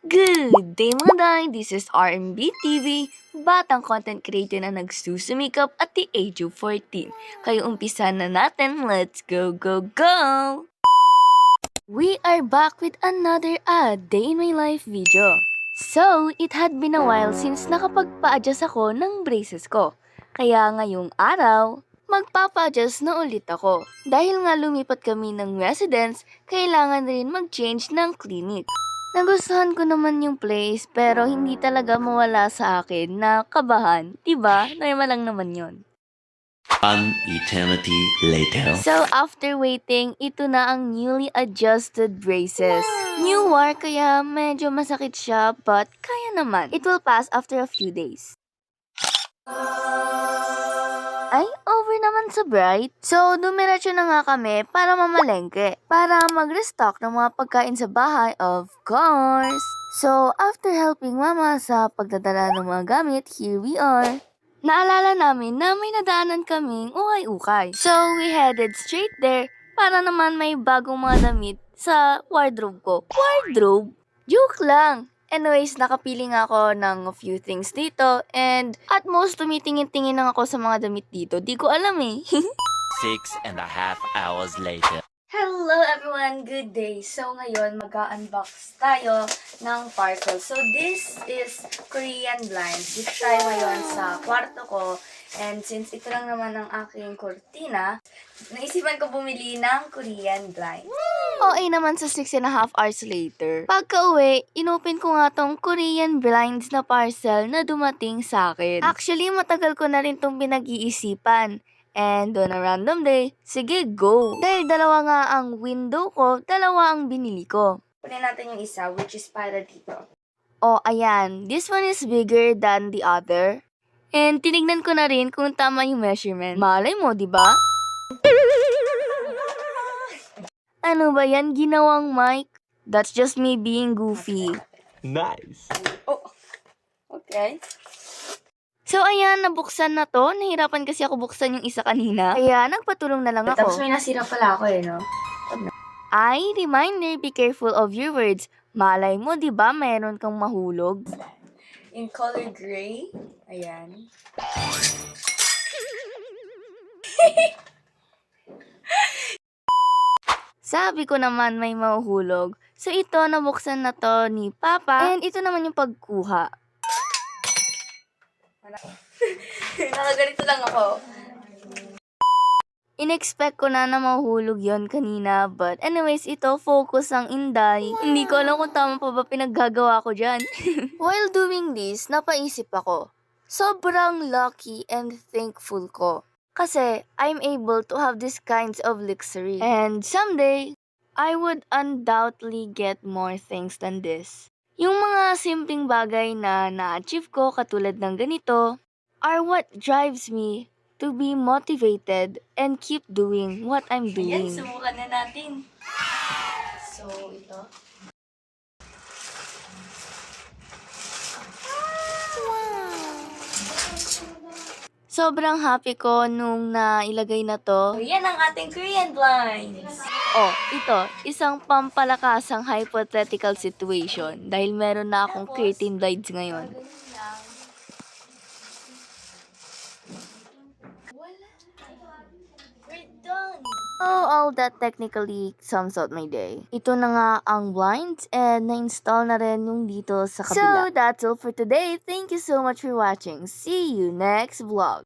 Good day mga day! This is RMB TV, batang content creator na nagsusumikap at the age of 14. Kayo umpisa na natin, let's go, go, go! We are back with another day in my life video. So, it had been a while since nakapagpa-adjust ako ng braces ko. Kaya ngayong araw, magpapa-adjust na ulit ako. Dahil nga lumipat kami ng residence, kailangan rin mag-change ng clinic. Nagustuhan ko naman yung place pero hindi talaga mawala sa akin na kabahan. Diba? Normal lang naman yon. An eternity later. So after waiting, ito na ang newly adjusted braces. New war kaya medyo masakit siya but kaya naman. It will pass after a few days. Ay, over naman sa Bright. So, dumiretso na nga kami para mamalengke. Para mag-restock ng mga pagkain sa bahay, of course. So, after helping mama sa pagdadala ng mga gamit, here we are. Naalala namin na may nadaanan kaming ukay-ukay. So, we headed straight there para naman may bagong mga damit sa wardrobe ko. Wardrobe? Joke lang! Anyways, nakapili nga ako ng a few things dito and at most tumitingin-tingin lang ako sa mga damit dito. Di ko alam eh. 6.5 hours later. Hello everyone! Good day! So ngayon, mag-unbox tayo ng parcel. So this is Korean blinds. Dito tayo ngayon sa kwarto ko. And since ito lang naman ang aking kortina, naisipan ko bumili ng Korean blinds. OA naman sa 6.5 hours later. Pagka uwi, inopen ko nga tong Korean blinds na parcel na dumating sa akin. Actually, matagal ko na rin tong pinag-iisipan. And on a random day, sige, go! Dahil dalawa nga ang window ko, dalawa ang binili ko. Kunin natin yung isa, which is para dito. Oh, ayan. This one is bigger than the other. And tinignan ko na rin kung tama yung measurement. Malay mo, di ba? Ano ba yan? Ginawang mic? That's just me being goofy. Nice. Oh, okay. So, ayan, nabuksan na to. Nahirapan kasi ako buksan yung isa kanina. Kaya, nagpatulong na lang ako. Tapos may nasira pala ako no? Ay, reminder, be careful of your words. Malay mo, di ba, meron kang mahulog? In color gray. Ayan. Sabi ko naman may mahuhulog. So, ito, nabuksan na to ni Papa. And ito naman yung pagkuha. Nakaganito lang ako. In-expect ko na mahuhulog yon kanina. But anyways, ito, focus ang Inday. Hindi ko alam kung tama pa ba pinaggagawa ko dyan. While doing this, napaisip ako. Sobrang lucky and thankful ko. Kasi I'm able to have these kinds of luxury. And someday, I would undoubtedly get more things than this. Yung mga simpleng bagay na na-achieve ko katulad ng ganito are what drives me to be motivated and keep doing what I'm doing. Ayan, subukan na natin. So, ito. Sobrang happy ko nung nailagay na to. So, yan ang ating Korean blinds. Oh, ito, isang pampalakasang hypothetical situation dahil meron na akong curtain blinds ngayon. We're done! Oh, all that technically sums out my day. Ito na nga ang blinds and na-install na rin yung dito sa kabila. So, that's all for today. Thank you so much for watching. See you next vlog.